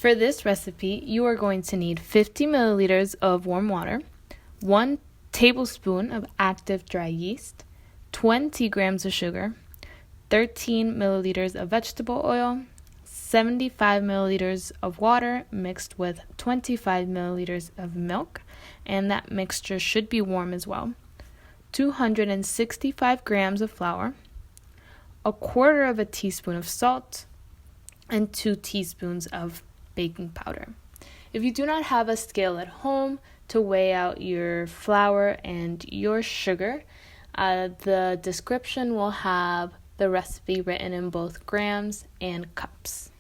For this recipe, you are going to need 50 milliliters of warm water, 1 tablespoon of active dry yeast, 20 grams of sugar, 13 milliliters of vegetable oil, 75 milliliters of water mixed with 25 milliliters of milk, and that mixture should be warm as well, 265 grams of flour, a quarter of a teaspoon of salt, and 2 teaspoons of baking powder. If you do not have a scale at home to weigh out your flour and your sugar, the description will have the recipe written in both grams and cups.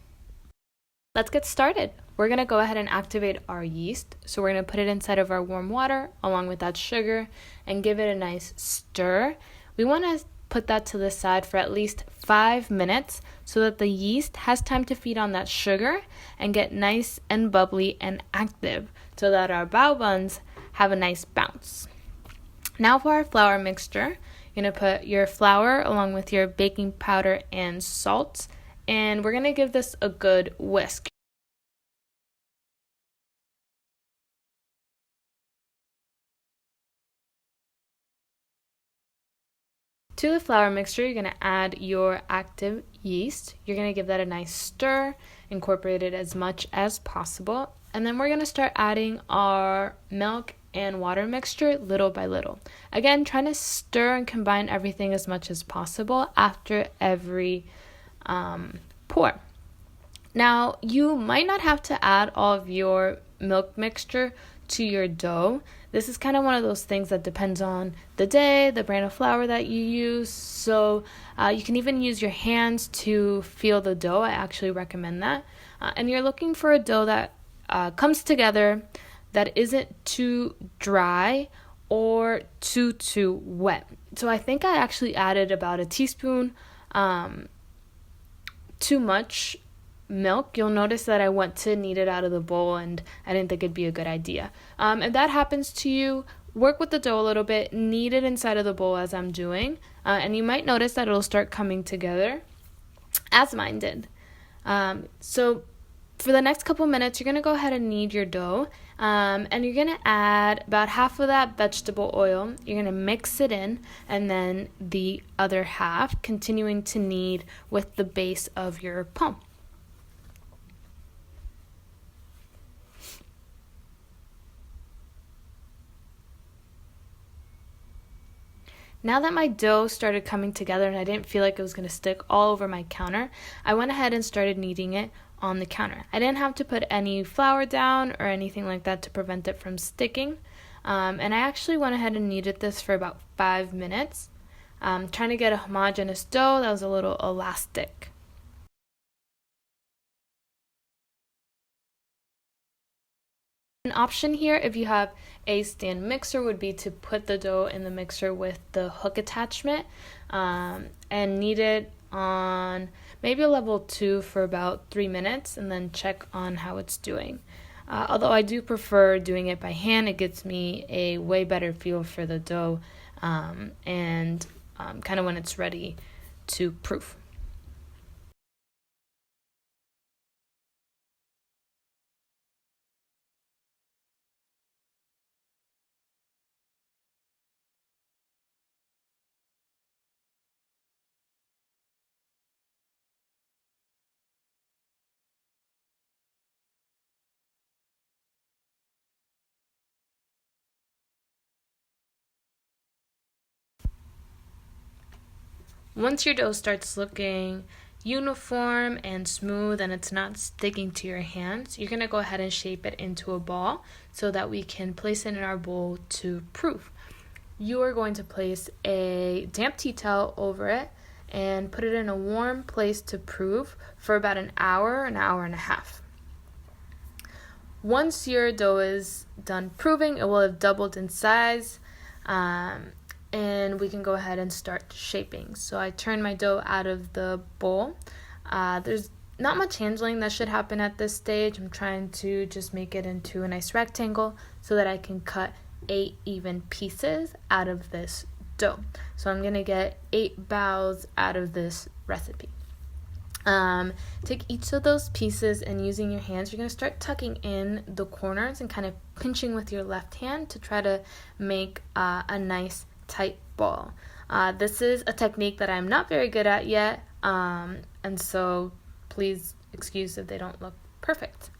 Let's get started. We're going to go ahead and activate our yeast. So we're going to put it inside of our warm water along with that sugar and give it a nice stir. We want to put that to the side for at least 5 minutes so that the yeast has time to feed on that sugar and get nice and bubbly and active so that our bao buns have a nice bounce. Now for our flour mixture, you're going to put your flour along with your baking powder and salt, and we're going to give this a good whisk. To the flour mixture, you're going to add your active yeast. You're going to give that a nice stir, incorporate it as much as possible, and then we're going to start adding our milk and water mixture little by little. Again, trying to stir and combine everything as much as possible after every pour. Now, you might not have to add all of your milk mixture to your dough. This is kind of one of those things that depends on the day, the brand of flour that you use. So you can even use your hands to feel the dough. I actually recommend that. And you're looking for a dough that comes together, that isn't too dry or too wet. So I think I actually added about a teaspoon too much milk. You'll notice that I went to knead it out of the bowl and I didn't think it'd be a good idea. If that happens to you, work with the dough a little bit, knead it inside of the bowl as I'm doing, and you might notice that it'll start coming together as mine did. So for the next couple minutes, you're going to go ahead and knead your dough, and you're going to add about half of that vegetable oil. You're going to mix it in, and then the other half continuing to knead with the base of your palm. Now that my dough started coming together and I didn't feel like it was going to stick all over my counter, I went ahead and started kneading it on the counter. I didn't have to put any flour down or anything like that to prevent it from sticking. And I actually went ahead and kneaded this for about 5 minutes, trying to get a homogeneous dough that was a little elastic. An option here, if you have a stand mixer, would be to put the dough in the mixer with the hook attachment and knead it on maybe a level 2 for about 3 minutes and then check on how it's doing. Although I do prefer doing it by hand, it gives me a way better feel for the dough and kind of when it's ready to proof. Once your dough starts looking uniform and smooth and it's not sticking to your hands, you're going to go ahead and shape it into a ball so that we can place it in our bowl to proof. You are going to place a damp tea towel over it and put it in a warm place to proof for about an hour and a half. Once your dough is done proving, it will have doubled in size. And we can go ahead and start shaping. So I turn my dough out of the bowl. There's not much handling that should happen at this stage. I'm trying to just make it into a nice rectangle so that I can cut 8 even pieces out of this dough. So I'm going to get 8 baos out of this recipe. Take each of those pieces and using your hands, you're going to start tucking in the corners and kind of pinching with your left hand to try to make a nice tight ball. This is a technique that I'm not very good at yet, and so please excuse if they don't look perfect.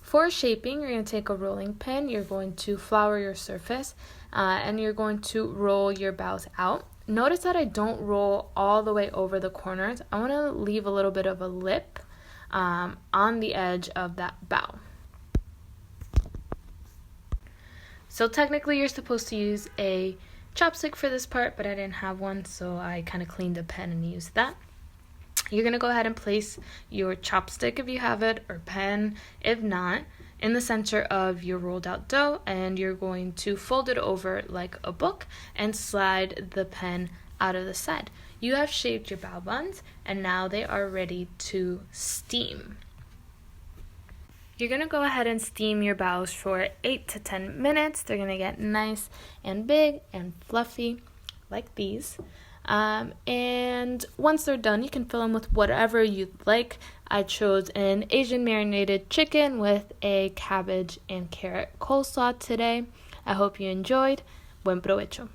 For shaping, you're going to take a rolling pin, you're going to flour your surface, and you're going to roll your baos out. Notice that I don't roll all the way over the corners. I want to leave a little bit of a lip on the edge of that bao. So technically you're supposed to use a chopstick for this part, but I didn't have one, so I kind of cleaned the pen and used that. You're going to go ahead and place your chopstick if you have it, or pen if not, in the center of your rolled out dough, and you're going to fold it over like a book and slide the pen out of the side. You have shaped your bao buns, and now they are ready to steam. You're going to go ahead and steam your baos for 8 to 10 minutes. They're going to get nice and big and fluffy like these. And once they're done, you can fill them with whatever you'd like. I chose an Asian marinated chicken with a cabbage and carrot coleslaw today. I hope you enjoyed. Buen provecho.